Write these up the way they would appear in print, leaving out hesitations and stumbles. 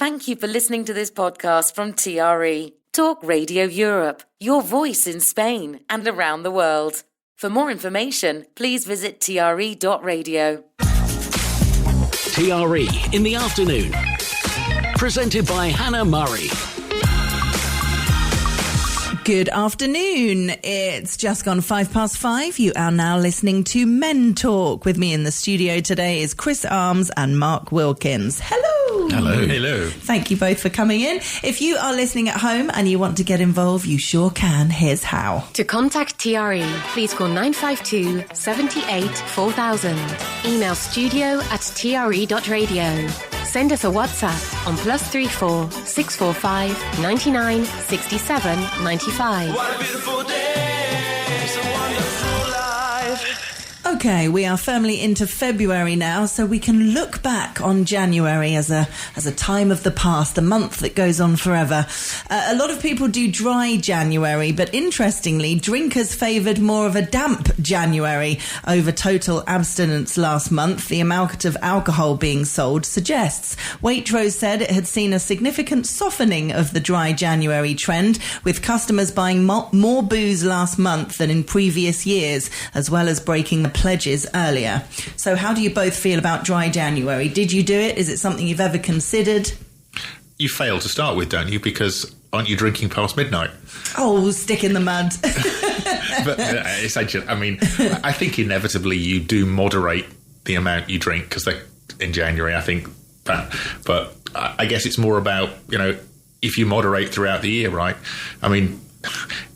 Thank you for listening to this podcast from TRE, Talk Radio Europe, your voice in Spain and around the world. For more information, please visit tre.radio. TRE in the afternoon. Presented by Hannah Murray. Good afternoon. It's just gone 5:05. You are now listening to Men Talk. With me in the studio today is Chris Arms and Mark Wilkins. Hello. Hello. Hello. Thank you both for coming in. If you are listening at home and you want to get involved, you sure can. Here's how. To contact TRE, please call 952 78 4000. Email studio@tre.radio. Send us a WhatsApp on +34 645 99 67 95. What a beautiful day, it's a wonderful life. Okay, we are firmly into February now, so we can look back on January as a time of the past, a month that goes on forever. A lot of people do dry January, but interestingly, drinkers favoured more of a damp January over total abstinence last month. The amount of alcohol being sold suggests. Waitrose said it had seen a significant softening of the dry January trend, with customers buying more booze last month than in previous years, as well as breaking the pledges earlier. So how do you both feel about dry January? Did you do it? Is it something you've ever considered? You fail to start with, don't you? Because aren't you drinking past midnight? Oh, stick in the mud. But essentially, I mean, I think inevitably you do moderate the amount you drink because in January, I think that. But I guess it's more about, if you moderate throughout the year, right? I mean,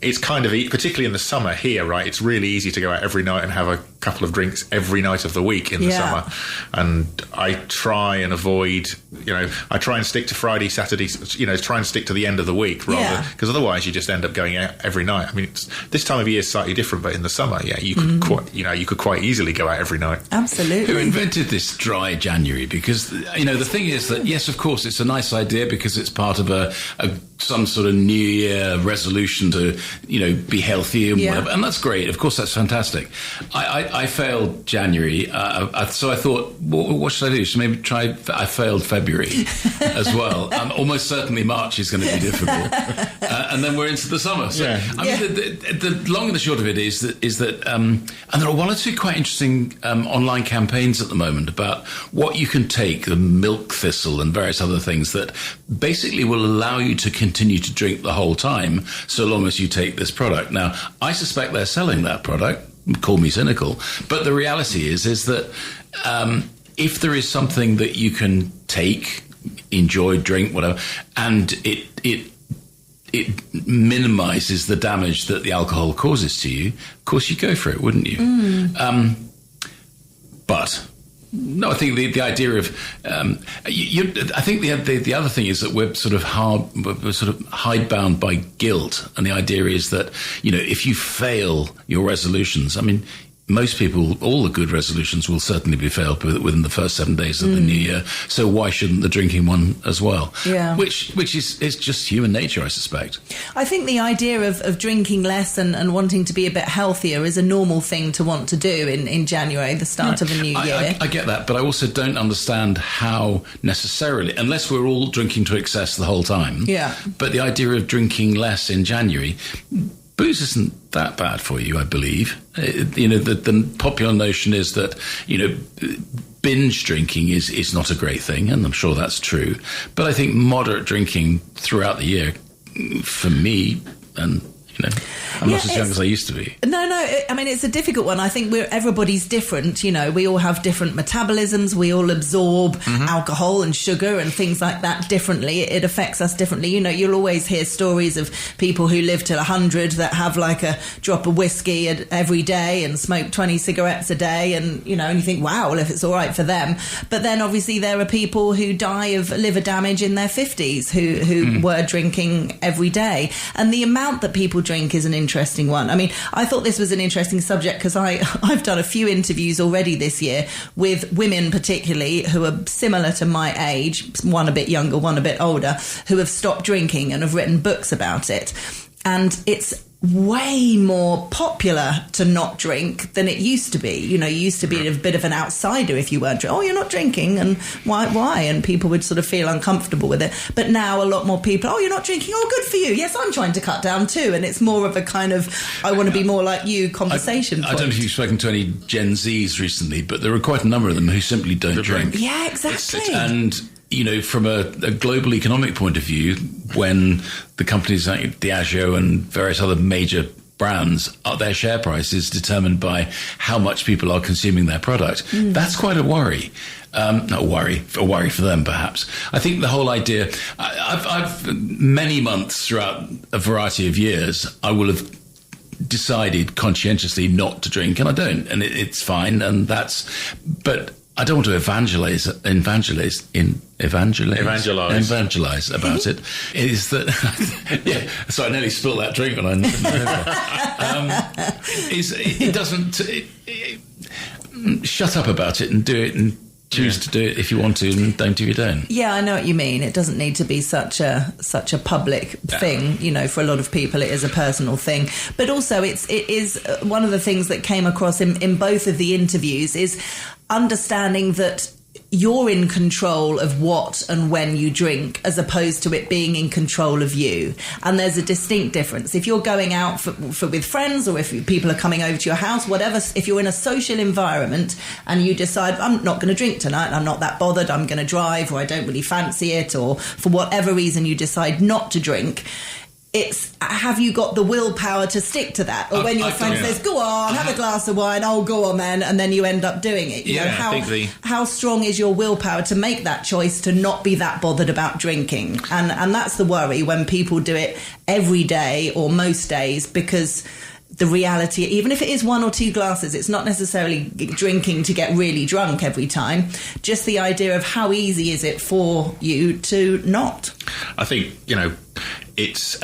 it's kind of, particularly in the summer here, right? It's really easy to go out every night and have a couple of drinks every night of the week in the summer. And I try and avoid, I try and stick to Friday, Saturday, try and stick to the end of the week rather, because otherwise you just end up going out every night. I mean, this time of year is slightly different, but in the summer, you could you could quite easily go out every night. Absolutely. Who invented this dry January? Because, the thing is that, yes, of course, it's a nice idea because it's part of some sort of New Year resolution to, be healthy and whatever. And that's great. Of course, that's fantastic. I failed January. So I thought, what should I do? Should maybe try, I failed February as well. Almost certainly March is going to be difficult. And then we're into the summer. So, the long and the short of it is that and there are one or two quite interesting online campaigns at the moment about what you can take, the milk thistle and various other things that basically will allow you to continue to drink the whole time so long as you take this product. Now, I suspect they're selling that product. Call me cynical, but the reality is that if there is something that you can take, enjoy, drink, whatever, and it minimises the damage that the alcohol causes to you, of course you go for it, wouldn't you? But no, I think the idea of I think the other thing is that we're sort of hidebound by guilt, and the idea is that if you fail your resolutions, I mean, most people, all the good resolutions will certainly be failed within the first 7 days of the new year. So why shouldn't the drinking one as well? Yeah. Which is just human nature, I suspect. I think the idea of drinking less and wanting to be a bit healthier is a normal thing to want to do in January, the start of a new year. I get that, but I also don't understand how necessarily, unless we're all drinking to excess the whole time. Yeah. But the idea of drinking less in January, booze isn't that bad for you, I believe. The popular notion is that, binge drinking is not a great thing, and I'm sure that's true. But I think moderate drinking throughout the year, for me, and I'm not as young as I used to be. No, I mean, it's a difficult one. I think everybody's different. We all have different metabolisms. We all absorb alcohol and sugar and things like that differently. It affects us differently. You'll always hear stories of people who live till 100 that have like a drop of whiskey every day and smoke 20 cigarettes a day. And you think, wow, well, if it's all right for them. But then obviously there are people who die of liver damage in their 50s who were drinking every day. And the amount that people drink is an interesting one. I mean, I thought this was an interesting subject because I've done a few interviews already this year with women particularly who are similar to my age, one a bit younger, one a bit older, who have stopped drinking and have written books about it. And it's way more popular to not drink than it used to be. You know, you used to be a bit of an outsider if you weren't drinking. Oh, you're not drinking, and why? And people would sort of feel uncomfortable with it. But now a lot more people, oh, you're not drinking, oh, good for you. Yes, I'm trying to cut down too. And it's more of a kind of, I want to be more like you conversation I don't know if you've spoken to any Gen Zs recently, but there are quite a number of them who simply don't drink. Yeah, exactly. And you know, from a global economic point of view, when the companies like Diageo and various other major brands, their share price is determined by how much people are consuming their product. That's quite a worry. Not a worry for them, perhaps. I think the whole idea, I've many months throughout a variety of years, I will have decided conscientiously not to drink, and I don't, and it's fine, and but I don't want to evangelize about it. Is that yeah? So I nearly spilled that drink when I it doesn't shut up about it and do it and choose to do it if you want to, and don't if you don't. Yeah, I know what you mean. It doesn't need to be such a public thing. You know, for a lot of people, it is a personal thing. But also, it is one of the things that came across in both of the interviews is understanding that you're in control of what and when you drink, as opposed to it being in control of you. And there's a distinct difference. If you're going out with friends, or if people are coming over to your house, whatever, if you're in a social environment and you decide, I'm not going to drink tonight, I'm not that bothered, I'm going to drive, or I don't really fancy it, or for whatever reason you decide not to drink, it's, have you got the willpower to stick to that? Or when your friend says, go on, have a glass of wine, oh, go on then, and then you end up doing it. You know, how strong is your willpower to make that choice to not be that bothered about drinking? And that's the worry when people do it every day or most days, because the reality, even if it is 1 or 2 glasses, it's not necessarily drinking to get really drunk every time. Just the idea of how easy is it for you to not? I think, you know, it's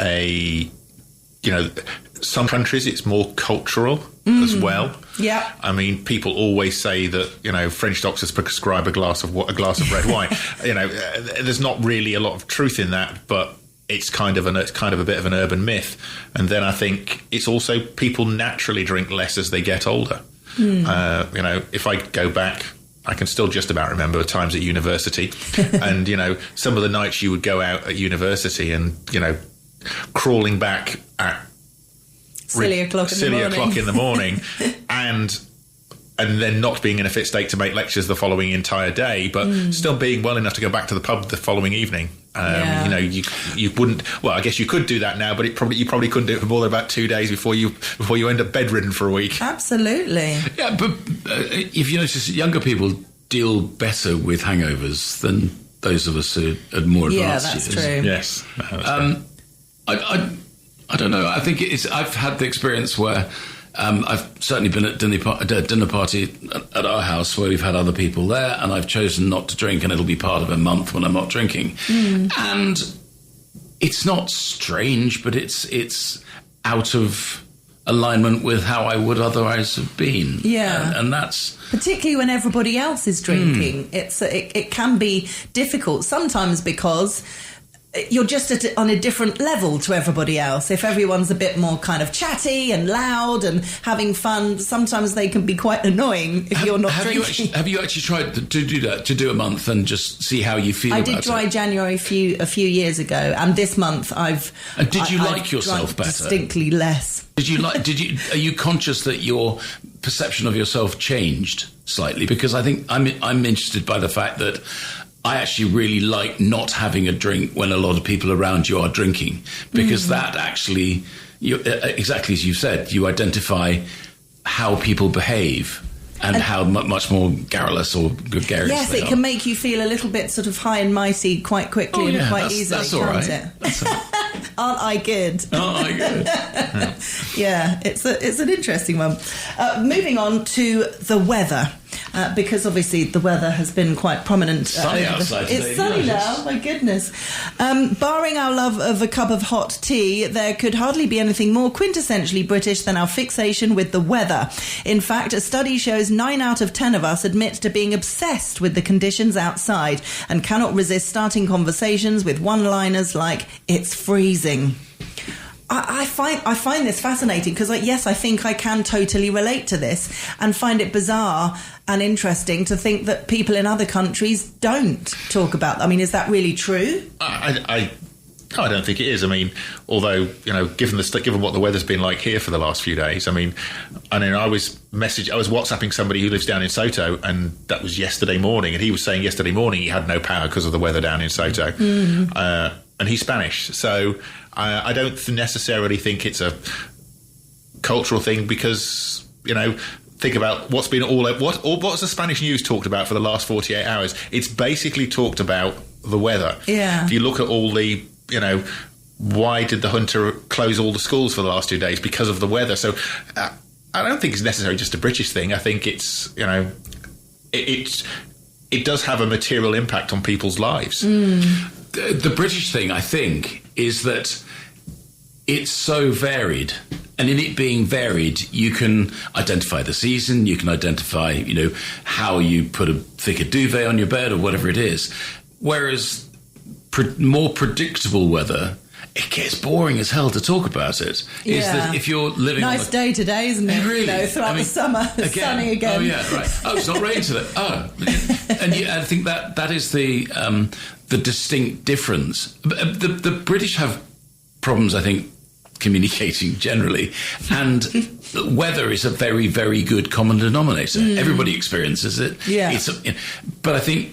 some countries it's more cultural as well. Yeah. I mean, people always say that, you know, French doctors prescribe a glass of red wine. You know, there's not really a lot of truth in that, but it's kind of a bit of an urban myth. And then I think it's also people naturally drink less as they get older. You know, if I go back, I can still just about remember times at university. And, you know, some of the nights you would go out at university and, you know, crawling back at silly o'clock in the morning and then not being in a fit state to make lectures the following entire day, but still being well enough to go back to the pub the following evening. You know, you wouldn't. Well, I guess you could do that now, but you probably couldn't do it for more than about 2 days before you end up bedridden for a week. Absolutely. Yeah, but if you notice, younger people deal better with hangovers than those of us who are more advanced. Yeah, that's true. Yes. I don't know. I think I've had the experience where I've certainly been at a dinner party at our house where we've had other people there, and I've chosen not to drink, and it'll be part of a month when I'm not drinking. And it's not strange, but it's out of alignment with how I would otherwise have been. Yeah. And that's... Particularly when everybody else is drinking. It can be difficult sometimes because you're just on a different level to everybody else. If everyone's a bit more kind of chatty and loud and having fun, sometimes they can be quite annoying if you're not drinking. Have you actually tried to do that, to do a month and just see how you feel about it? I did dry January a few years ago, and this month I've... And did you like yourself better? Distinctly less. Are you conscious that your perception of yourself changed slightly? Because I think I'm interested by the fact that I actually really like not having a drink when a lot of people around you are drinking, because that actually, exactly as you said, you identify how people behave and how much more garrulous or gregarious yes, they it are. can make you feel a little bit sort of high and mighty quite quickly and quite easily, that's all right. can't it? Aren't I good? Aren't I good? Yeah, it's an interesting one. Moving on to the weather. Because obviously the weather has been quite prominent. Sunny outside today. It's sunny now, my goodness. Barring our love of a cup of hot tea, there could hardly be anything more quintessentially British than our fixation with the weather. In fact, a study shows 9 out of 10 of us admit to being obsessed with the conditions outside and cannot resist starting conversations with one-liners like, "It's freezing." I find this fascinating because, yes, I think I can totally relate to this and find it bizarre and interesting to think that people in other countries don't talk about. I mean, is that really true? I don't think it is. I mean, although, given what the weather's been like here for the last few days, I was WhatsApping somebody who lives down in Soto, and that was yesterday morning, and he was saying yesterday morning he had no power because of the weather down in Soto, and he's Spanish, so I don't necessarily think it's a cultural thing because, think about what's been what's the Spanish news talked about for the last 48 hours? It's basically talked about the weather. Yeah. If you look at all the, why did the junta close all the schools for the last 2 days? Because of the weather. So I don't think it's necessarily just a British thing. I think it's, it does have a material impact on people's lives. The British thing, I think, is that it's so varied. And in it being varied, you can identify the season, you can identify, how you put a thicker duvet on your bed or whatever it is. Whereas more predictable weather, it gets boring as hell to talk about it. Yeah. Is that if you're living nice day today, isn't it? Really? Throughout the summer, it's sunny again. Oh yeah, right. Oh, it's not raining today. Oh, and I think that is the distinct difference. The British have problems, I think, communicating generally, and weather is a very, very good common denominator. Everybody experiences it. Yeah. But I think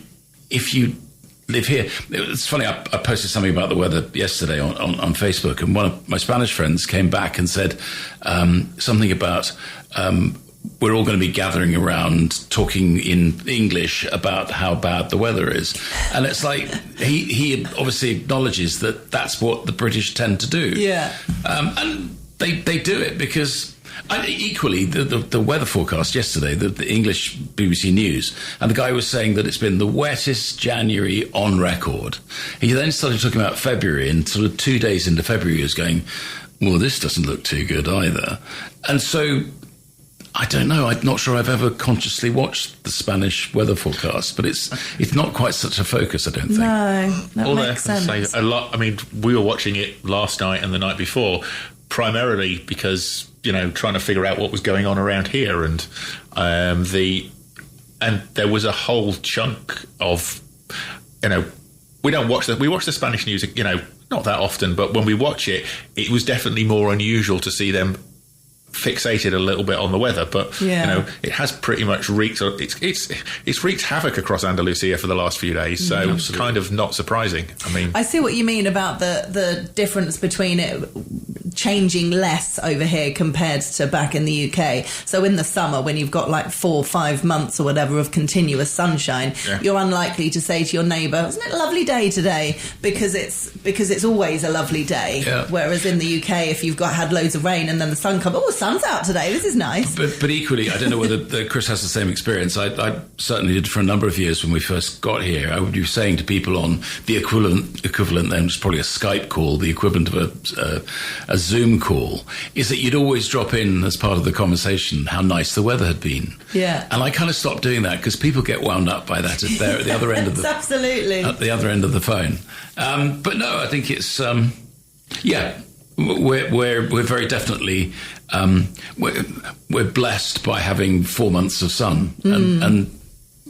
if you live here, it's funny, I posted something about the weather yesterday on Facebook, and one of my Spanish friends came back and said something about we're all going to be gathering around talking in English about how bad the weather is. And it's like, he obviously acknowledges that that's what the British tend to do. Yeah. And they do it because... equally, the weather forecast yesterday, the English BBC News, and the guy was saying that it's been the wettest January on record. He then started talking about February, and sort of 2 days into February he was going, well, this doesn't look too good either. And so, I don't know, I'm not sure I've ever consciously watched the Spanish weather forecast, but it's not quite such a focus, I don't think. No, that makes sense. Say a lot. I mean, we were watching it last night and the night before, primarily because, trying to figure out what was going on around here, and there was a whole chunk of, we watch the Spanish news, not that often, but when we watch it, it was definitely more unusual to see them fixated a little bit on the weather, but it has pretty much wreaked havoc across Andalusia for the last few days, so it's kind of not surprising. I mean, I see what you mean about the difference between it changing less over here compared to back in the UK. So in the summer, when you've got like 4 or 5 months or whatever of continuous sunshine, you're unlikely to say to your neighbour, "Isn't it a lovely day today?" because it's always a lovely day. Yeah. Whereas in the UK, if you've had loads of rain and then the sun comes, sun's out today, this is nice. But equally, I don't know whether Chris has the same experience. I certainly did for a number of years when we first got here. I would be saying to people on the equivalent then was probably a Skype call, the equivalent of a Zoom call, is that you'd always drop in as part of the conversation how nice the weather had been. Yeah. And I kind of stopped doing that because people get wound up by that if they're at the other end of the absolutely at the other end of the phone. But no, I think it's we're very definitely we're blessed by having 4 months of sun, and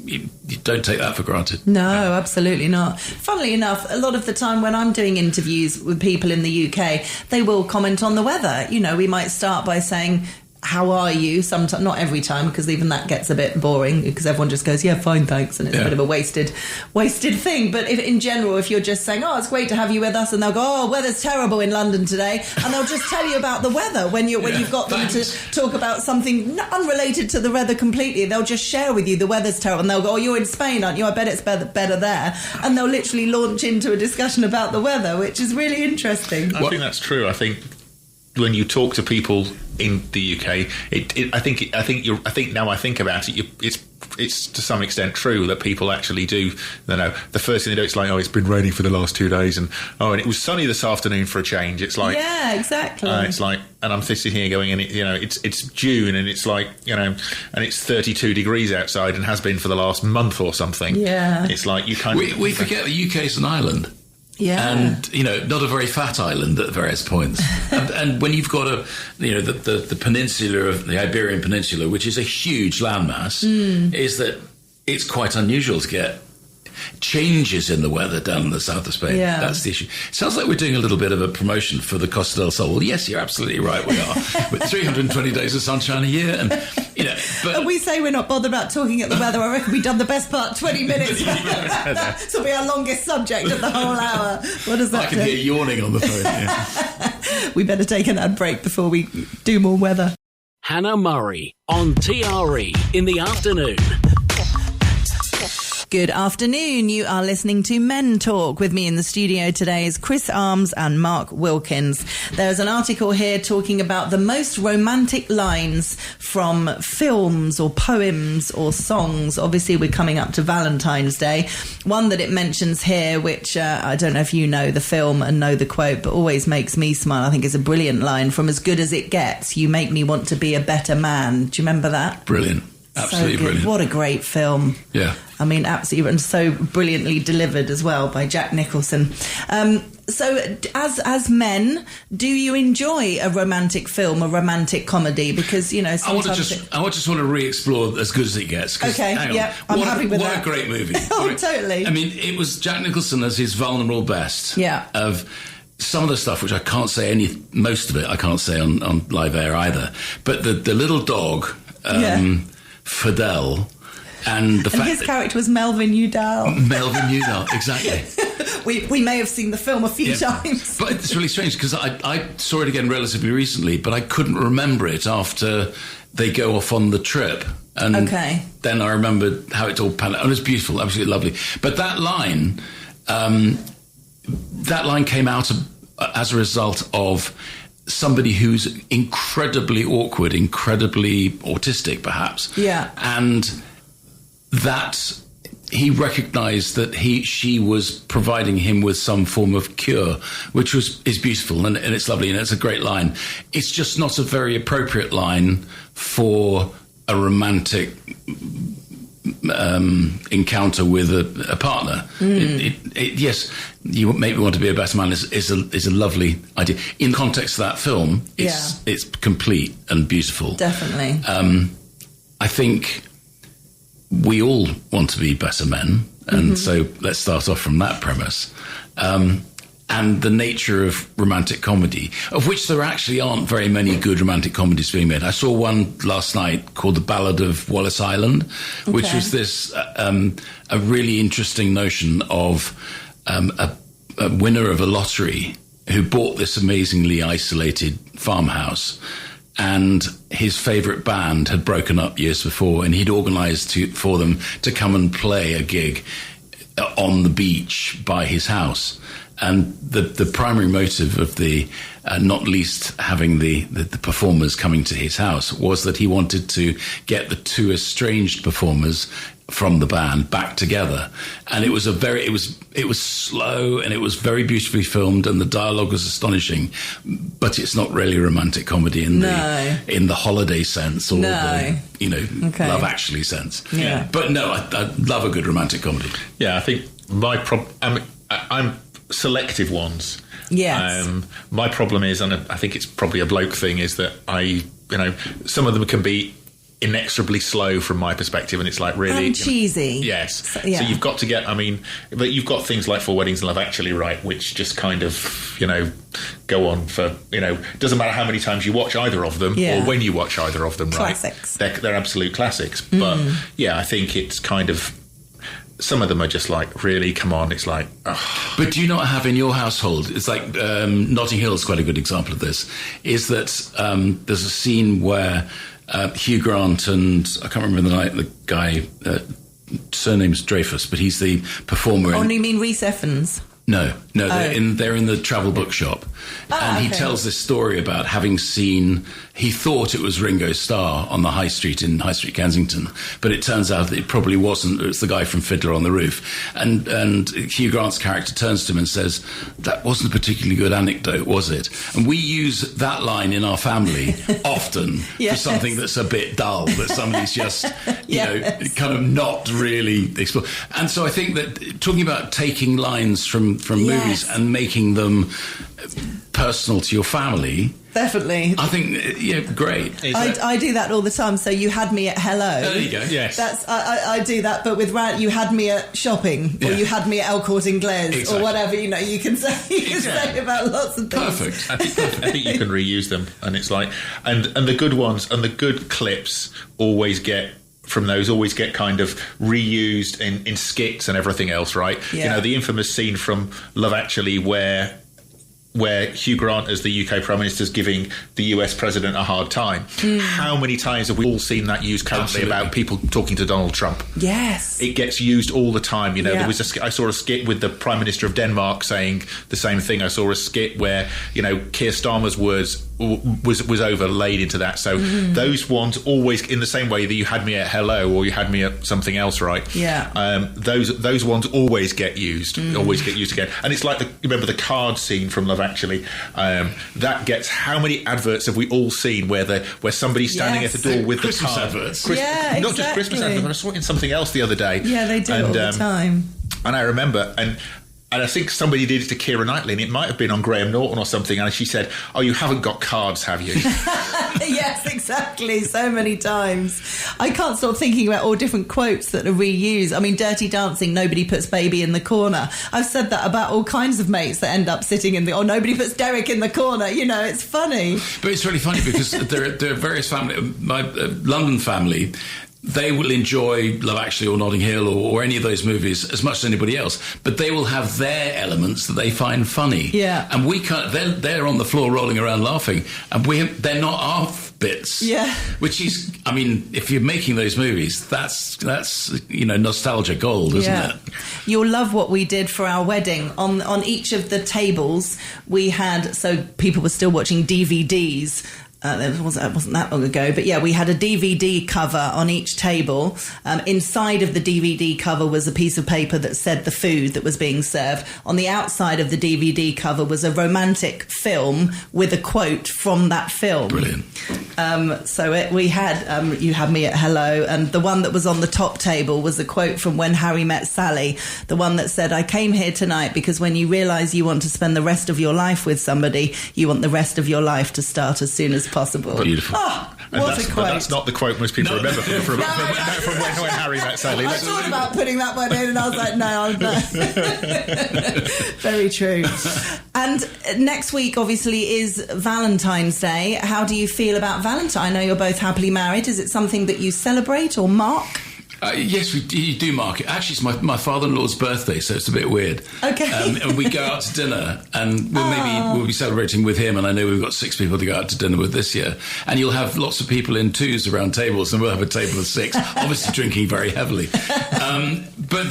you don't take that for granted. No, absolutely not. Funnily enough, a lot of the time when I'm doing interviews with people in the UK, they will comment on the weather. We might start by saying, "How are you?" Sometimes, not every time, because even that gets a bit boring because everyone just goes, "Yeah, fine, thanks," and it's a bit of a wasted thing. But in general, if you're just saying, "Oh, it's great to have you with us," and they'll go, "Oh, weather's terrible in London today," and they'll just tell you about the weather when you've got them to talk about something unrelated to the weather completely. They'll just share with you the weather's terrible, and they'll go, "Oh, you're in Spain, aren't you? I bet it's better there," and they'll literally launch into a discussion about the weather, which is really interesting. I think that's true. I think when you talk to people in the UK, I think now I think about it, it's to some extent true that people actually do. The first thing they do, it's like, "Oh, it's been raining for the last 2 days," and "Oh, and it was sunny this afternoon for a change." It's like, yeah, exactly. It's like, and I'm sitting here going, and it's June, and it's like, and it's 32 degrees outside, and has been for the last month or something. Yeah, it's like you we forget the UK is an island. Yeah. And, not a very fat island at various points. and when you've got the peninsula of the Iberian Peninsula, which is a huge landmass, is that it's quite unusual to get changes in the weather down in the south of Spain. Yeah. That's the issue. Sounds like we're doing a little bit of a promotion for the Costa del Sol. Well, yes, you're absolutely right. We are. With 320 days of sunshine a year. And, but And we say we're not bothered about talking at the weather. I reckon we've done the best part, 20 minutes. This will be our longest subject of the whole hour. What does that I can do? hear yawning on the phone. Yeah. We better take an ad break before we do more weather. Hannah Murray on TRE in the afternoon. Good afternoon. You are listening to Men Talk. With me in the studio today is Chris Arms and Mark Wilkins. There's an article here talking about the most romantic lines from films or poems or songs. Obviously, we're coming up to Valentine's Day. One that it mentions here, which I don't know if you know the film and know the quote, but always makes me smile. I think is a brilliant line. From As Good As It Gets, you make me want to be a better man. Do you remember that? Brilliant. Absolutely So good. brilliant. What a great film. Yeah. I mean, absolutely, and so brilliantly delivered as well by Jack Nicholson. So, as men, do you enjoy a romantic film, a romantic comedy? Because I sometimes just want to re-explore As Good As It Gets. 'Cause, Okay, hang on, yeah, I'm happy with what that. a great movie. Oh, Right. totally. I mean, it was Jack Nicholson as his vulnerable best. Yeah. Of some of the stuff which I can't say most of it I can't say on live air either. But the little dog, Fidel. And and his character was Melvin Udall. Melvin Udall, exactly. We may have seen the film a few times. But it's really strange because I saw it again relatively recently, but I couldn't remember it after they go off on the trip. And then I remembered how it all panned out. And it was beautiful, absolutely lovely. But that line came out as a result of somebody who's incredibly awkward, incredibly autistic, perhaps. Yeah. And that he recognised that she was providing him with some form of cure, which is beautiful and it's lovely and it's a great line. It's just not a very appropriate line for a romantic encounter with a partner. Yes, you make me want to be a better man is a lovely idea. In the context of that film, it's complete and beautiful. Definitely. I think we all want to be better men, and so let's start off from that premise. And the nature of romantic comedy, of which there actually aren't very many good romantic comedies being made. I saw one last night called The Ballad of Wallace Island, which was this a really interesting notion of a winner of a lottery who bought this amazingly isolated farmhouse, and his favourite band had broken up years before, and he'd organised for them to come and play a gig on the beach by his house. And the primary motive of the, not least having the performers coming to his house, was that he wanted to get the two estranged performers from the band back together. And it was it was slow and it was very beautifully filmed and the dialogue was astonishing, but it's not really a romantic comedy in the holiday sense or the, Love Actually sense. Yeah. But no, I love a good romantic comedy. Yeah, I think I'm selective ones. Yes. My problem is, and I think it's probably a bloke thing, is that some of them can be inexorably slow from my perspective, and it's like really and cheesy. Yes. So, yeah. So you've got to get. But you've got things like 4 Weddings and Love Actually, right, which just kind of go on for doesn't matter how many times you watch either of them or when you watch either of them, right? Classics. They're absolute classics. But yeah, I think it's kind of. Some of them are just like, really, come on, it's like... Ugh. But do you not have in your household, it's like Notting Hill is quite a good example of this, is that there's a scene where Hugh Grant and, I can't remember the guy, surname's Dreyfus, but he's the performer... Oh, you mean Rhys Ifans? No, they're in the travel bookshop. And he tells this story about having seen, he thought it was Ringo Starr on the High Street in High Street, Kensington, but it turns out that it probably wasn't. It was the guy from Fiddler on the Roof. And Hugh Grant's character turns to him and says, that wasn't a particularly good anecdote, was it? And we use that line in our family often for something that's a bit dull, that somebody's just, kind of not really explored. And so I think that talking about taking lines from from movies and making them personal to your family. Definitely. I think, great. I do that all the time. So you had me at hello. There you go. Yes. That's I do that, but with you had me at shopping, or you had me at El Corte Inglés, or whatever. You can say about lots of things. Perfect. I think you can reuse them, and it's like, and the good ones and the good clips always get kind of reused in skits and everything else, right? Yeah. The infamous scene from Love Actually where Hugh Grant as the UK Prime Minister is giving the US President a hard time. How many times have we all seen that used currently about people talking to Donald Trump? Yes. It gets used all the time. There was I saw a skit with the Prime Minister of Denmark saying the same thing. I saw a skit where, Keir Starmer's words was overlaid into that. So those ones always, in the same way that you had me at hello or you had me at something else, right? Yeah. Those ones always get used, again. And it's like remember the card scene from Love Actually? That gets, how many adverts have we all seen where somebody's standing at the door with Christmas the card? adverts. Not just Christmas adverts, but I saw it in something else the other day. Yeah, they do it all the time. And I remember, and I think somebody did it to Keira Knightley, and it might have been on Graham Norton or something, and she said, "Oh, you haven't got cards, have you?" Yes, exactly. So many times. I can't stop thinking about all different quotes that are reused. I mean, Dirty Dancing, nobody puts baby in the corner. I've said that about all kinds of mates that end up sitting nobody puts Derek in the corner. It's funny. But it's really funny because there are various families. My London family, they will enjoy Love Actually or Notting Hill or any of those movies as much as anybody else, but they will have their elements that they find funny. Yeah. And we can't, they're on the floor rolling around laughing, and they're not our bits. Yeah. Which is, I mean, if you're making those movies, that's nostalgia gold, isn't it? You'll love what we did for our wedding. On each of the tables, we had, so people were still watching DVDs. It wasn't that long ago, but we had a DVD cover on each table. Inside of the DVD cover was a piece of paper that said the food that was being served. On the outside of the DVD cover was a romantic film with a quote from that film. Brilliant. We had You Had Me at Hello, and the one that was on the top table was a quote from When Harry Met Sally, the one that said, "I came here tonight because when you realise you want to spend the rest of your life with somebody, you want the rest of your life to start as soon as possible." Beautiful. Oh, And what a quote. But that's not the quote most people remember from when Harry Met Sally. I thought about putting that one in and I was like, no. Very true. And next week, obviously, is Valentine's Day. How do you feel about Valentine? I know you're both happily married. Is it something that you celebrate or mark? Yes, we do mark it. Actually, it's my father-in-law's birthday, so it's a bit weird. Okay. And we go out to dinner, and we'll be celebrating with him, and I know we've got 6 people to go out to dinner with this year. And you'll have lots of people in twos around tables, and we'll have a table of 6, obviously drinking very heavily. But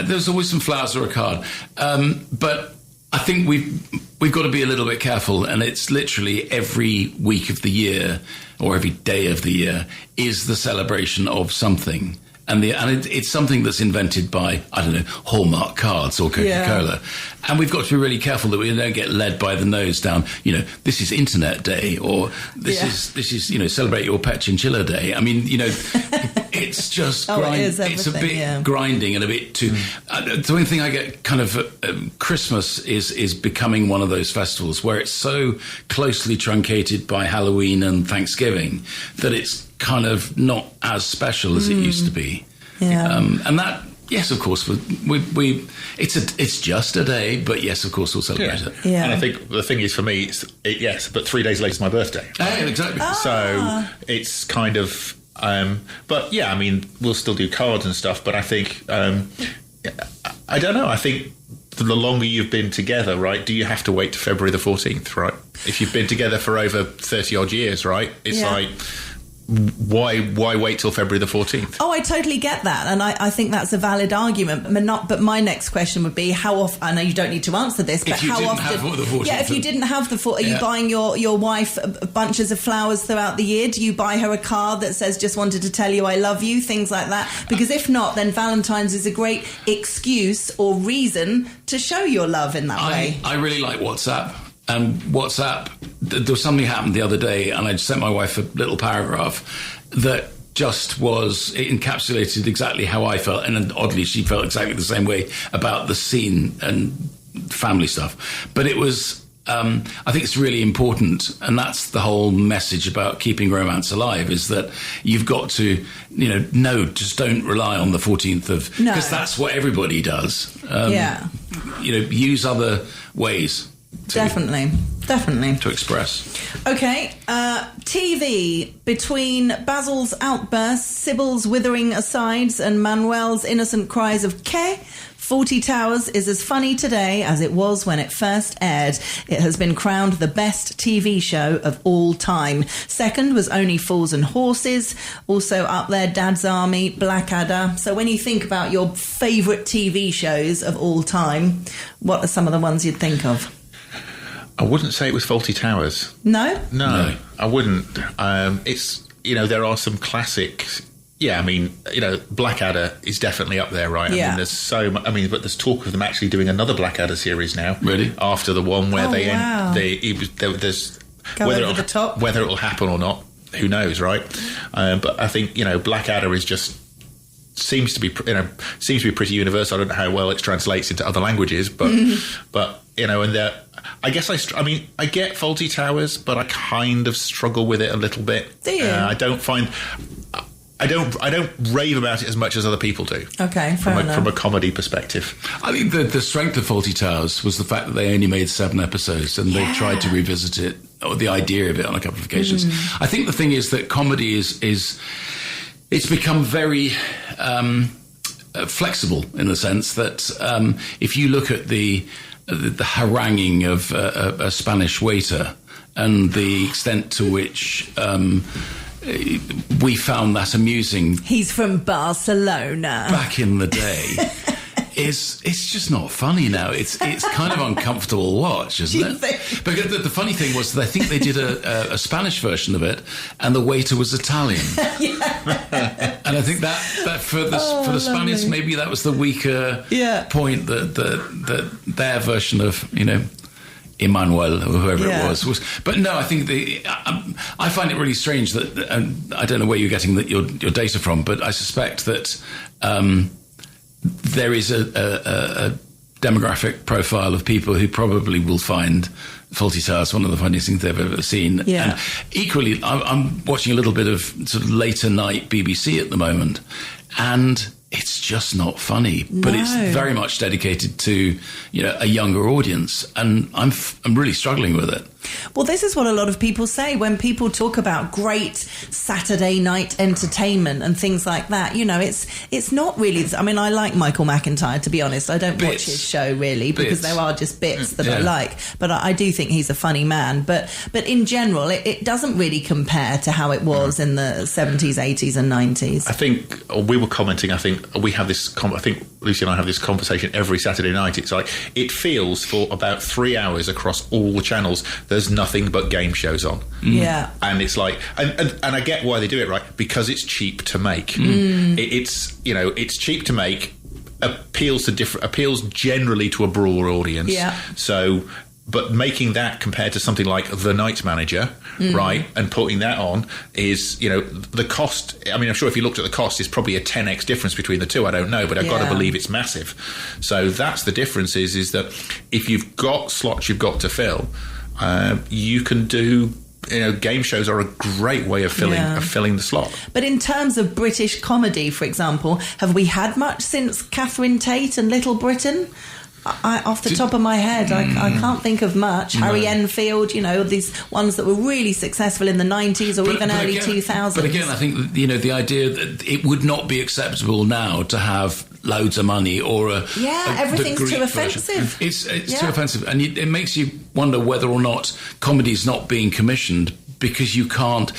there's always some flowers or a card. But I think we've got to be a little bit careful, and it's literally every week of the year or every day of the year is the celebration of something. And it's something that's invented by, I don't know, Hallmark cards or Coca-Cola. Yeah. And we've got to be really careful that we don't get led by the nose down, this is Internet Day, or this is, celebrate your pet chinchilla day. I mean, it's just it's a bit grinding and a bit too... the only thing I get kind of... Christmas is becoming one of those festivals where it's so closely truncated by Halloween and Thanksgiving that it's kind of not as special as it used to be. Yeah. And that, yes, of course, it's just a day, but yes, of course, we'll celebrate it. Yeah. And I think the thing is, for me, but 3 days later is my birthday. Exactly. So it's kind of... but yeah, I mean, we'll still do cards and stuff, but I think... I don't know, I think the longer you've been together, right, do you have to wait to February the 14th, right? If you've been together for over 30-odd years, right, it's like... Why wait till February the 14th? Oh, I totally get that, and I think that's a valid argument. But my next question would be, how often? I know you don't need to answer this, but how often? If you didn't have the 14th, are you buying your wife bunches of flowers throughout the year? Do you buy her a card that says "just wanted to tell you I love you"? Things like that. Because if not, then Valentine's is a great excuse or reason to show your love in that way. I really like WhatsApp. And WhatsApp, there was something happened the other day, and I sent my wife a little paragraph that just was, it encapsulated exactly how I felt, and oddly she felt exactly the same way about the scene and family stuff. But it was, I think it's really important, and that's the whole message about keeping romance alive, is that you've got to, just don't rely on the 14th of, because that's what everybody does. Use other ways. Definitely. To express. Okay, TV. Between Basil's outbursts, Sybil's withering asides, and Manuel's innocent cries of "Ke?", Fawlty Towers is as funny today as it was when it first aired. It has been crowned the best TV show of all time. Second was Only Fools and Horses. Also up there, Dad's Army, Blackadder. So when you think about your favourite TV shows of all time, what are some of the ones you'd think of? I wouldn't say it was Fawlty Towers. No, I wouldn't. It's, there are some classics. Yeah, I mean, Blackadder is definitely up there, right? Yeah. I mean, there's so much. I mean, but there's talk of them actually doing another Blackadder series now. Really? After the one where there's Go over the top. Whether it'll happen or not, who knows, right? But I think Blackadder is just seems to be pretty universal. I don't know how well it translates into other languages, but and I guess I get Fawlty Towers, but I kind of struggle with it a little bit. Do you? I don't rave about it as much as other people do. Okay, fair enough. From a comedy perspective. I think the strength of Fawlty Towers was the fact that they only made 7 episodes, and they tried to revisit it, or the idea of it, on a couple of occasions. I think the thing is that comedy is it's become very flexible, in the sense that if you look at the haranguing of a Spanish waiter and the extent to which we found that amusing. He's from Barcelona. Back in the day. It's just not funny now. It's kind of uncomfortable watch, isn't it? But the funny thing was that I think they did a Spanish version of it, and the waiter was Italian. And I think that for the Spaniards, maybe that was the weaker point, that their version of Emmanuel or whoever it was. But no, I think I find it really strange that, and I don't know where you're getting your data from, but I suspect that there is a demographic profile of people who probably will find Fawlty Towers one of the funniest things they've ever seen. Yeah. And equally, I'm watching a little bit of sort of later night BBC at the moment, and it's just not funny. But it's very much dedicated to a younger audience, and I'm really struggling with it. Well, this is what a lot of people say when people talk about great Saturday night entertainment and things like that. It's not really. I mean, I like Michael McIntyre, to be honest. I don't watch his show really because there are just bits that I like. But I do think he's a funny man. But in general, it doesn't really compare to how it was in the 70s, 80s, and 90s. I think we were commenting. I think we have this. I think Lucy and I have this conversation every Saturday night. It's like it feels for about 3 hours across all the channels. There's nothing but game shows on. Yeah. And it's like, and I get why they do it, right? Because it's cheap to make. It's cheap to make, appeals generally to a broader audience. Yeah. So, but making that compared to something like The Night Manager, right, and putting that on is, the cost. I mean, I'm sure if you looked at the cost, it's probably a 10x difference between the two. I don't know, but I've got to believe it's massive. So that's the difference is that if you've got slots you've got to fill, you can do. Game shows are a great way of filling the slot. But in terms of British comedy, for example, have we had much since Catherine Tate and Little Britain? Off the top of my head, I can't think of much. Harry Enfield, these ones that were really successful in the 90s or even early 2000s. But again, I think, the idea that it would not be acceptable now to have loads of money or everything's too offensive. It's too offensive. And it makes you wonder whether or not comedy is not being commissioned because you can't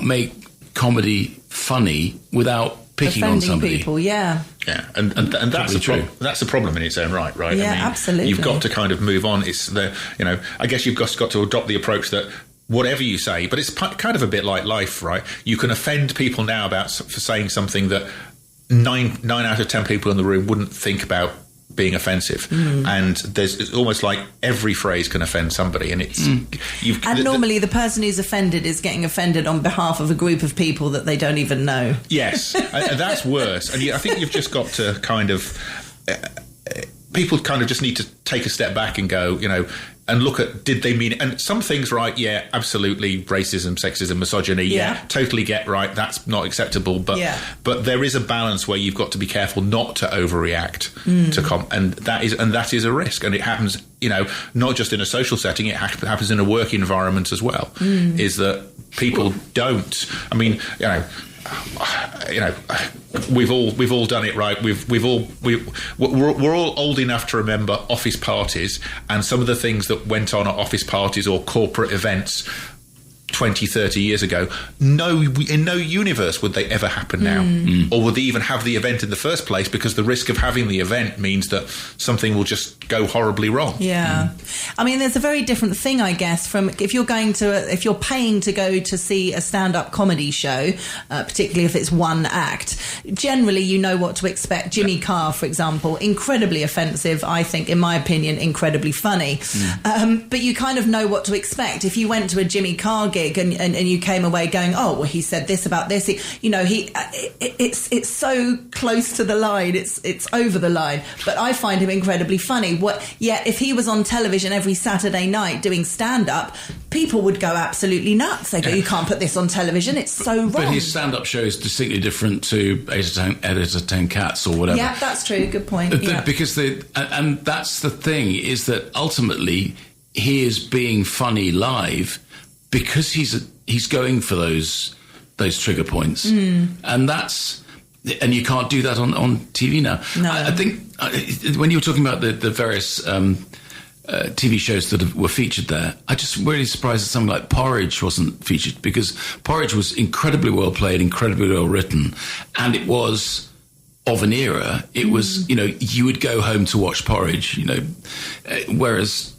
make comedy funny without picking on somebody. People, yeah, and that's the problem. That's the problem in its own right? Yeah, I mean, absolutely. You've got to kind of move on. It's I guess you've got to adopt the approach that whatever you say, but it's kind of a bit like life, right? You can offend people now for saying something that 9 out of 10 people in the room wouldn't think about being offensive, and it's almost like every phrase can offend somebody, and it's normally the person who's offended is getting offended on behalf of a group of people that they don't even know. Yes, and that's worse. And I think you've just got to kind of people kind of just need to take a step back and go, and look at, did they mean it? And some things, right, yeah, absolutely, racism, sexism, misogyny, yeah totally get right, that's not acceptable, but there is a balance where you've got to be careful not to overreact to and that is a risk, and it happens, not just in a social setting, it happens in a work environment as well, is that people don't, I mean, we've all done it, right? We're all old enough to remember office parties and some of the things that went on at office parties or corporate events 20, 30 years ago. In no universe would they ever happen now, or would they even have the event in the first place, because the risk of having the event means that something will just go horribly wrong. I mean, there's a very different thing, I guess, from if you're paying to go to see a stand-up comedy show, particularly if it's one act. Generally, you know what to expect. Jimmy Carr, for example, incredibly offensive, I think, in my opinion, incredibly funny. But you kind of know what to expect. If you went to a Jimmy Carr gig and you came away going, oh, well, he said this about this, it's so close to the line, it's over the line, but I find him incredibly funny. If he was on television every Saturday night doing stand-up, people would go absolutely nuts. They go, you can't put this on television, it's so wrong. But his stand-up show is distinctly different to 8 out of 10 Cats or whatever. Yeah, that's true, good point. Because and that's the thing, is that ultimately he is being funny live because he's going for those trigger points, and you can't do that on TV now. No. I think when you were talking about the various TV shows that were featured there, I just really surprised that something like Porridge wasn't featured, because Porridge was incredibly well played, incredibly well written, and it was of an era. It was, you would go home to watch Porridge, whereas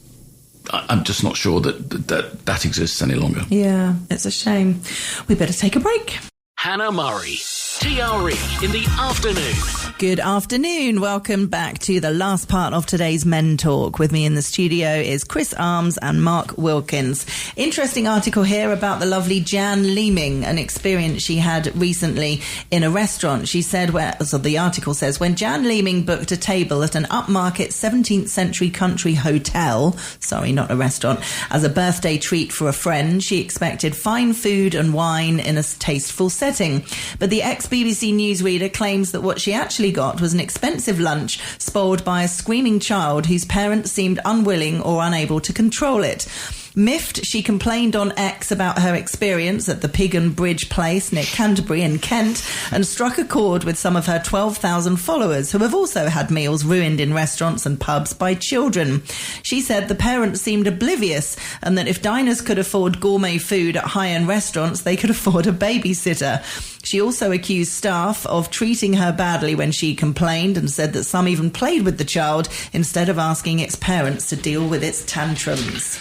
I'm just not sure that exists any longer. Yeah, it's a shame. We better take a break. Hannah Murray, TRE in the afternoon. Good afternoon. Welcome back to the last part of today's Men Talk. With me in the studio is Chris Arms and Mark Wilkins. Interesting article here about the lovely Jan Leeming, an experience she had recently in a restaurant. She said, the article says, when Jan Leeming booked a table at an upmarket 17th century country hotel, sorry, not a restaurant, as a birthday treat for a friend, she expected fine food and wine in a tasteful setting. But the ex-BBC newsreader claims that what she actually got was an expensive lunch spoiled by a screaming child whose parents seemed unwilling or unable to control it. Miffed, she complained on X about her experience at the Pig and Bridge place near Canterbury in Kent, and struck a chord with some of her 12,000 followers who have also had meals ruined in restaurants and pubs by children. She said the parents seemed oblivious, and that if diners could afford gourmet food at high-end restaurants, they could afford a babysitter. She also accused staff of treating her badly when she complained, and said that some even played with the child instead of asking its parents to deal with its tantrums.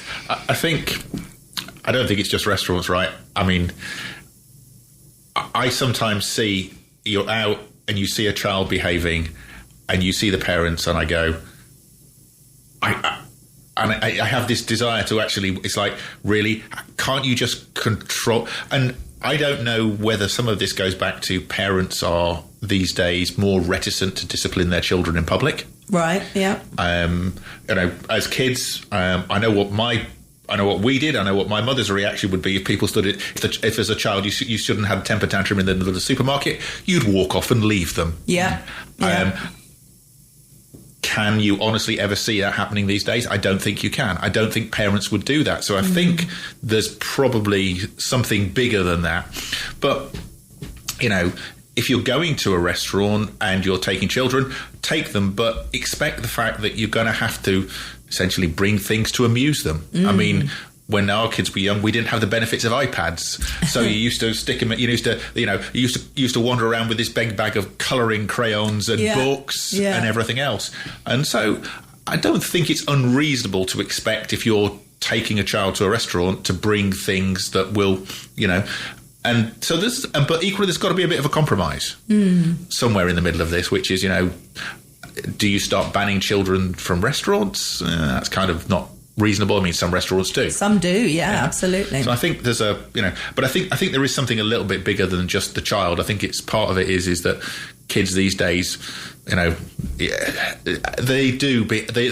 I don't think it's just restaurants, right? I mean, I sometimes see you're out and you see a child behaving and you see the parents, and I go, I have this desire to actually, it's like, really, can't you just control? And I don't know whether some of this goes back to parents are these days more reticent to discipline their children in public. Right, yeah. As kids, I know what we did. I know what my mother's reaction would be if people stood it. If as a child you shouldn't have a temper tantrum in the middle of the supermarket, you'd walk off and leave them. Yeah. Can you honestly ever see that happening these days? I don't think you can. I don't think parents would do that. So I think there's probably something bigger than that. But, if you're going to a restaurant and you're taking children, take them, but expect the fact that you're going to have to essentially bring things to amuse them. I mean, when our kids were young, we didn't have the benefits of iPads, so you used to stick them. You used to wander around with this big bag of colouring crayons and books and everything else. And so, I don't think it's unreasonable to expect, if you're taking a child to a restaurant, to bring things that will, And so but equally, there's got to be a bit of a compromise somewhere in the middle of this, which is, do you start banning children from restaurants? That's kind of not reasonable. I mean, some restaurants do. Some do, yeah, absolutely. So I think there's but I think there is something a little bit bigger than just the child. I think it's part of it is that kids these days, they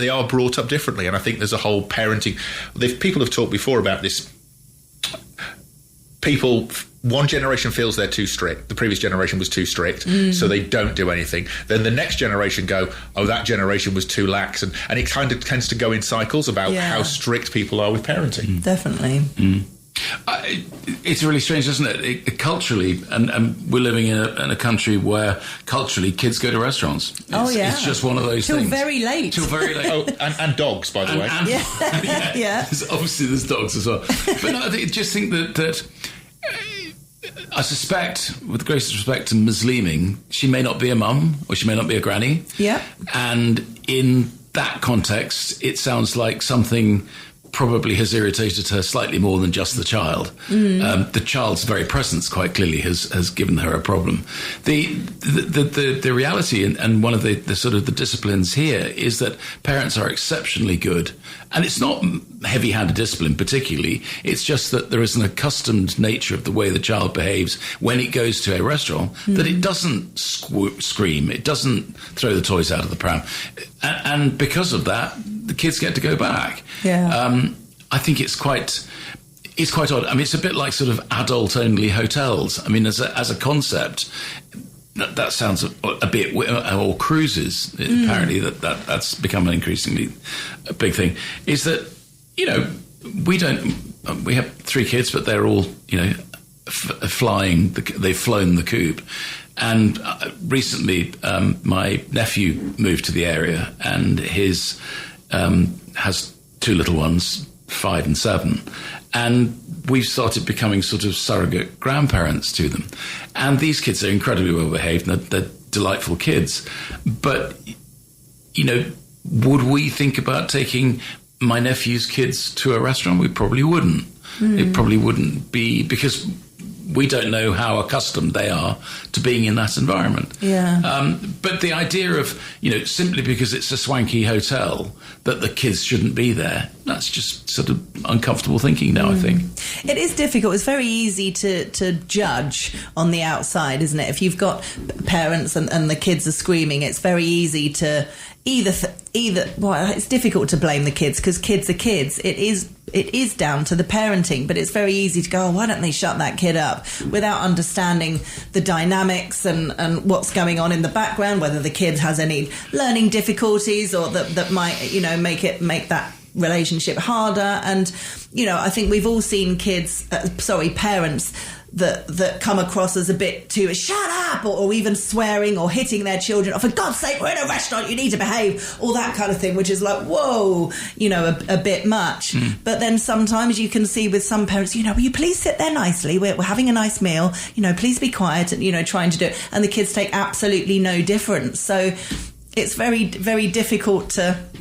are brought up differently, and I think there's a whole parenting. People have talked before about this. One generation feels they're too strict. The previous generation was too strict, so they don't do anything. Then the next generation go, oh, that generation was too lax. And it kind of tends to go in cycles about how strict people are with parenting. Definitely. It's really strange, isn't it? Culturally, and we're living in a country where culturally kids go to restaurants. It's just one of those things. Till very late. Oh, and dogs, by the way. Yeah. Obviously, there's dogs as well. But no, I just think that I suspect, with the greatest respect to Ms. Leeming, she may not be a mum or she may not be a granny. Yeah. And in that context, it sounds like something probably has irritated her slightly more than just the child. The child's very presence quite clearly has given her a problem. The reality and one of the sort of the disciplines here is that parents are exceptionally good, and it's not heavy-handed discipline particularly. It's just that there is an accustomed nature of the way the child behaves when it goes to a restaurant that it doesn't scream, it doesn't throw the toys out of the pram, and because of that, the kids get to go back. Yeah. I think it's quite odd. I mean, it's a bit like sort of adult-only hotels. I mean, as a concept, that sounds a bit, or cruises. Apparently, that's become an increasingly big thing. Is that we have 3 kids, but they're all flying. They've flown the coop. And recently, my nephew moved to the area, and his has 2 little ones, 5 and 7, and we've started becoming sort of surrogate grandparents to them. And these kids are incredibly well behaved, and they're delightful kids. But would we think about taking my nephew's kids to a restaurant? We probably wouldn't. It probably wouldn't be, because we don't know how accustomed they are to being in that environment. Yeah. But the idea of, simply because it's a swanky hotel, that the kids shouldn't be there, that's just sort of uncomfortable thinking now, I think. It is difficult. It's very easy to judge on the outside, isn't it? If you've got parents and the kids are screaming, it's very easy to it's difficult to blame the kids, because kids are kids. It is down to the parenting, but it's very easy to go, oh, why don't they shut that kid up, without understanding the dynamics and what's going on in the background, whether the kid has any learning difficulties or that might, make that relationship harder. And, I think we've all seen parents that come across as a bit too shut up, or even swearing or hitting their children. Oh, for God's sake, we're in a restaurant, you need to behave, all that kind of thing, which is like, whoa, a bit much. But then sometimes you can see with some parents, will you please sit there nicely? We're having a nice meal, please be quiet, and trying to do it. And the kids take absolutely no difference. So it's very, very difficult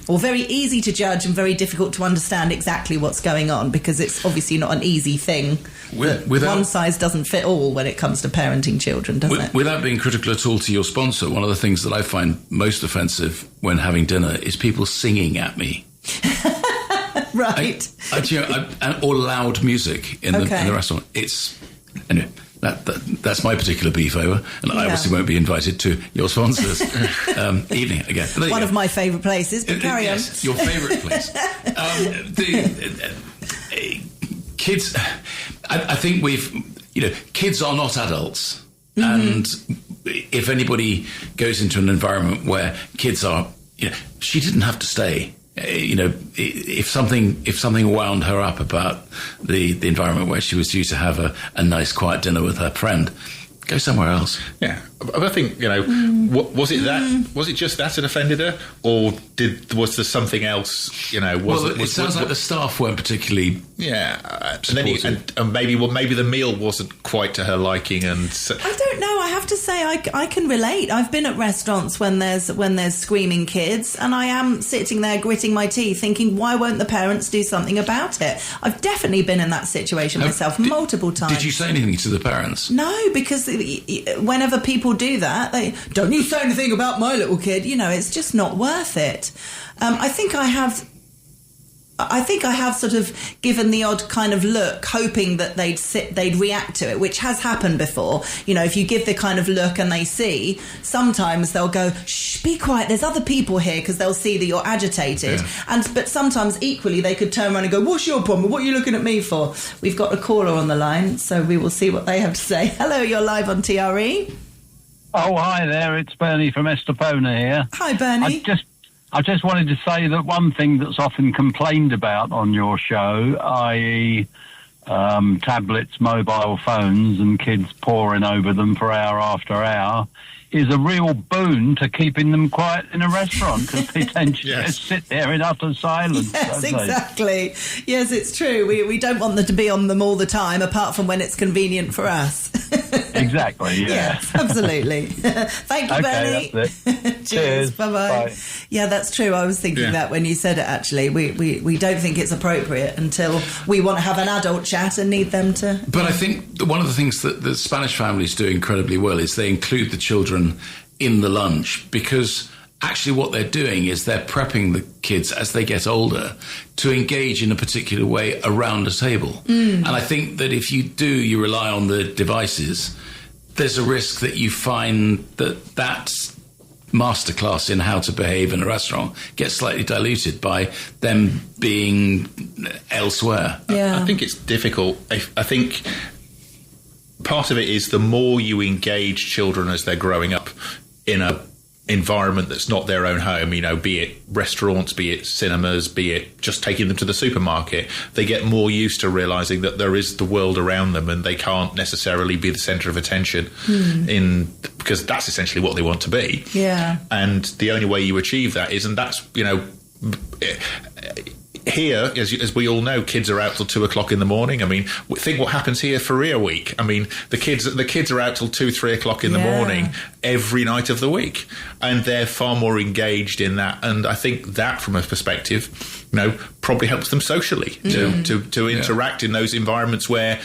or very easy to judge and very difficult to understand exactly what's going on, because it's obviously not an easy thing. One size doesn't fit all when it comes to parenting children, does it? Without being critical at all to your sponsor, one of the things that I find most offensive when having dinner is people singing at me. Right. Or loud music in the restaurant. It's... Anyway, that's my particular beef over, and I obviously won't be invited to your sponsors' evening again. One of my favourite places, but carry on. Your favourite place. Kids, I think kids are not adults, and if anybody goes into an environment where kids are, she didn't have to stay. If something wound her up about the environment where she was due to have a nice quiet dinner with her friend, go somewhere else. Yeah, but I think was it just that offended her, or was there something else? It sounds like the staff weren't particularly. Yeah, and maybe the meal wasn't quite to her liking, and I don't know. I have have to say I can relate. I've been at restaurants when there's screaming kids, and I am sitting there gritting my teeth thinking, why won't the parents do something about it? I've definitely been in that situation myself multiple times. Did you say anything to the parents? No, because whenever people do that, they don't you say anything about my little kid. It's just not worth it. I think I have sort of given the odd kind of look, hoping that they'd react to it, which has happened before. If you give the kind of look and they see, sometimes they'll go, shh, be quiet, there's other people here, because they'll see that you're agitated. Yeah. But sometimes equally they could turn around and go, what's your problem? What are you looking at me for? We've got a caller on the line, so we will see what they have to say. Hello, you're live on TRE. Oh, hi there, it's Bernie from Estepona here. Hi, Bernie. I just wanted to say that one thing that's often complained about on your show, i.e. tablets, mobile phones and kids poring over them for hour after hour, is a real boon to keeping them quiet in a restaurant, because they tend to just sit there in utter silence. Yes, exactly. Yes, it's true. We don't want them to be on them all the time, apart from when it's convenient for us. Exactly, yeah. Yes, absolutely. Thank you, Bernie. That's it. Cheers. Bye-bye. Bye. Yeah, that's true. I was thinking that when you said it, actually. We don't think it's appropriate until we want to have an adult chat and need them to... But I think one of the things that the Spanish families do incredibly well is they include the children in the lunch, because actually what they're doing is they're prepping the kids as they get older to engage in a particular way around a table. And I think that if you rely on the devices, there's a risk that you find that masterclass in how to behave in a restaurant gets slightly diluted by them being elsewhere. Yeah. I think it's difficult. I think part of it is the more you engage children as they're growing up in a environment that's not their own home, be it restaurants, be it cinemas, be it just taking them to the supermarket, they get more used to realizing that there is the world around them and they can't necessarily be the center of attention because that's essentially what they want to be. Yeah. And the only way you achieve that is, and that's, here, as we all know, kids are out till 2:00 in the morning. I mean, think what happens here for Rear Week. I mean, the kids are out till 2-3 o'clock in the morning every night of the week, and they're far more engaged in that. And I think that, from a perspective, probably helps them socially to interact in those environments where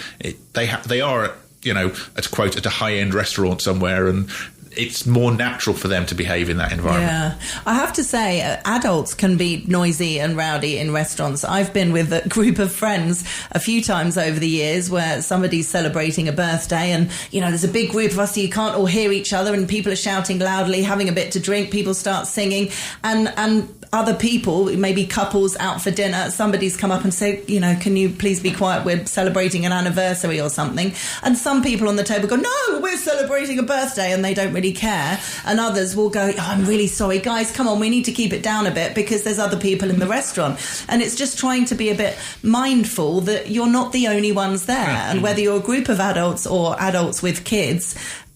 they are, at a high end restaurant somewhere, and it's more natural for them to behave in that environment. Yeah. I have to say, adults can be noisy and rowdy in restaurants. I've been with a group of friends a few times over the years where somebody's celebrating a birthday and, there's a big group of us, so you can't all hear each other, and people are shouting loudly, having a bit to drink, people start singing, and other people, maybe couples out for dinner, somebody's come up and said, can you please be quiet, we're celebrating an anniversary or something. And some people on the table go, no, we're celebrating a birthday, and they don't really care. And others will go, I'm really sorry, guys, come on, we need to keep it down a bit because there's other people in the restaurant. And it's just trying to be a bit mindful that you're not the only ones there. And whether you're a group of adults or adults with kids,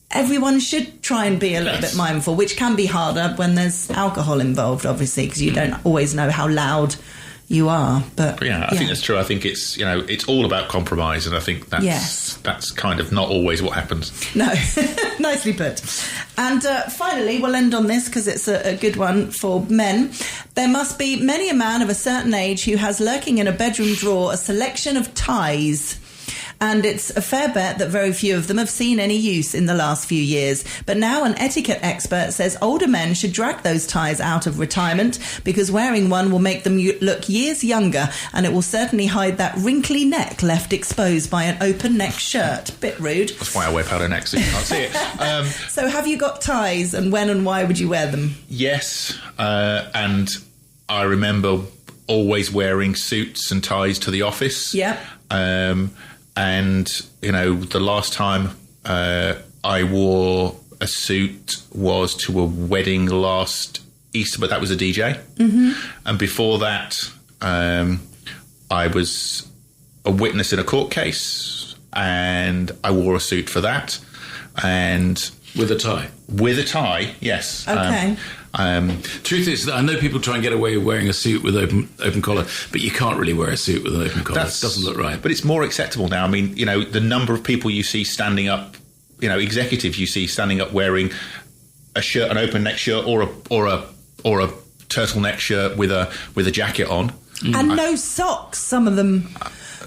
everyone should try and be a little bit mindful, which can be harder when there's alcohol involved, obviously, because you don't always know how loud you are. But I think that's true. I think it's it's all about compromise, and I think that's kind of not always what happens. No, nicely put. And finally, we'll end on this because it's a good one for men. There must be many a man of a certain age who has lurking in a bedroom drawer a selection of ties. And it's a fair bet that very few of them have seen any use in the last few years. But now an etiquette expert says older men should drag those ties out of retirement because wearing one will make them look years younger, and it will certainly hide that wrinkly neck left exposed by an open neck shirt. Bit rude. That's why I wear powder necks, so you can't see it. So have you got ties, and when and why would you wear them? Yes, and I remember always wearing suits and ties to the office. Yeah. And, the last time I wore a suit was to a wedding last Easter, but that was a DJ. Mm-hmm. And before that, I was a witness in a court case, and I wore a suit for that. And with a tie? With a tie, yes. Okay. Truth is, I know people try and get away with wearing a suit with open collar, but you can't really wear a suit with an open collar. It doesn't look right. But it's more acceptable now. I mean, the number of people you see standing up, executives you see standing up wearing a shirt, an open neck shirt, or a turtleneck shirt with a jacket on, and no socks. Some of them.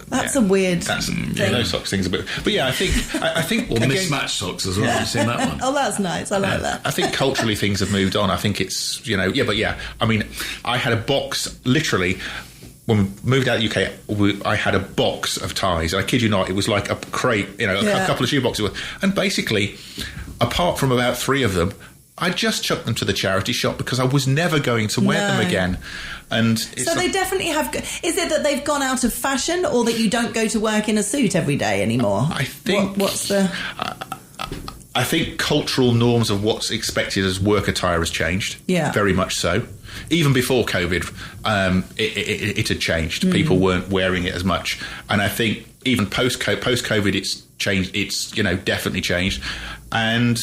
That's a weird thing. No socks thing's a bit. But yeah, I think or again, mismatched socks as well. Have you seen that one? Oh, that's nice. I like that. I think culturally things have moved on. I think it's I mean, I had a box literally. When we moved out of the UK, I had a box of ties. And I kid you not, it was like a crate, a couple of shoe boxes. And basically, apart from about 3 of them, I just chucked them to the charity shop because I was never going to wear them again. And so they definitely have. Is it that they've gone out of fashion, or that you don't go to work in a suit every day anymore? I think what's the. I think cultural norms of what's expected as work attire has changed. Yeah, very much so. Even before COVID, it had changed. People weren't wearing it as much, and I think even post COVID, it's changed. It's definitely changed, and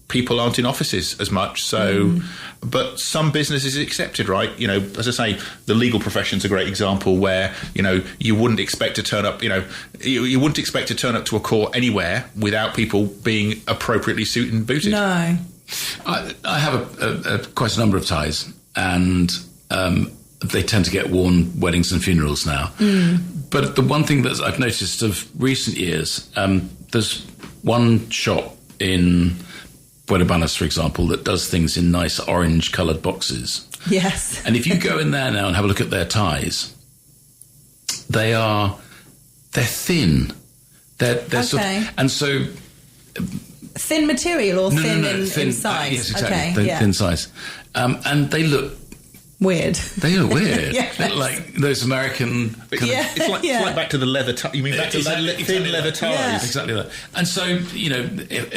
people aren't in offices as much. So, but some businesses accepted, right? As I say, the legal profession's a great example where you wouldn't expect to turn up. You wouldn't expect to turn up to a court anywhere without people being appropriately suited and booted. No, I have quite a number of ties. And they tend to get worn weddings and funerals now. But the one thing that I've noticed of recent years, there's one shop in Puerto Banús, for example, that does things in nice orange-coloured boxes. Yes. And if you go in there now and have a look at their ties, they're thin. They're okay. sort of, and so. Thin material or thin in size? Yes, exactly. Okay, Thin size. And they look weird. They look weird. Yes. Like those American. It's like back to the leather. You mean back to thin leather ties? Yeah. Exactly that. And so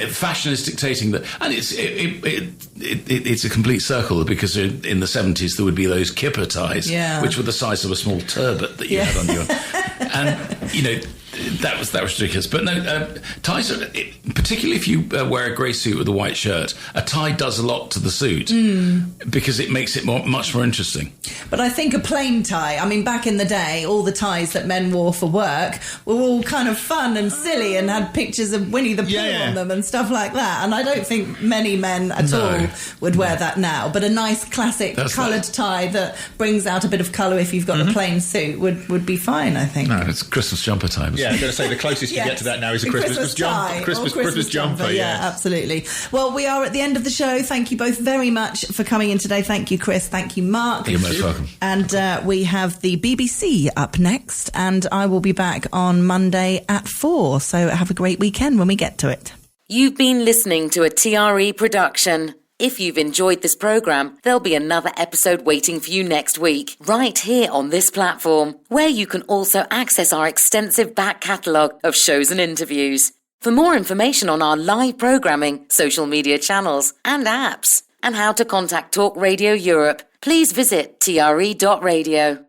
fashion is dictating that, and it's a complete circle because in the 70s there would be those kipper ties, which were the size of a small turbot that you had on your, and that was ridiculous. But no, ties are, particularly if you wear a grey suit with a white shirt, a tie does a lot to the suit because it makes it much more interesting. But I think a plain tie, I mean, back in the day, all the ties that men wore for work were all kind of fun and silly and had pictures of Winnie the Pooh on them and stuff like that. And I don't think many men at all would wear that now. But a nice classic coloured tie that brings out a bit of colour if you've got a plain suit would be fine, I think. No, it's Christmas jumper time. Yeah, I'm going to say the closest you get to that now is a Christmas jumper. Christmas jumper, yeah, absolutely. Well, we are at the end of the show. Thank you both very much for coming in today. Thank you, Chris. Thank you, Mark. You're most welcome. And we have the BBC up next, and I will be back on Monday at 4. So have a great weekend when we get to it. You've been listening to a TRE production. If you've enjoyed this programme, there'll be another episode waiting for you next week, right here on this platform, where you can also access our extensive back catalogue of shows and interviews. For more information on our live programming, social media channels and apps, and how to contact Talk Radio Europe, please visit tre.radio.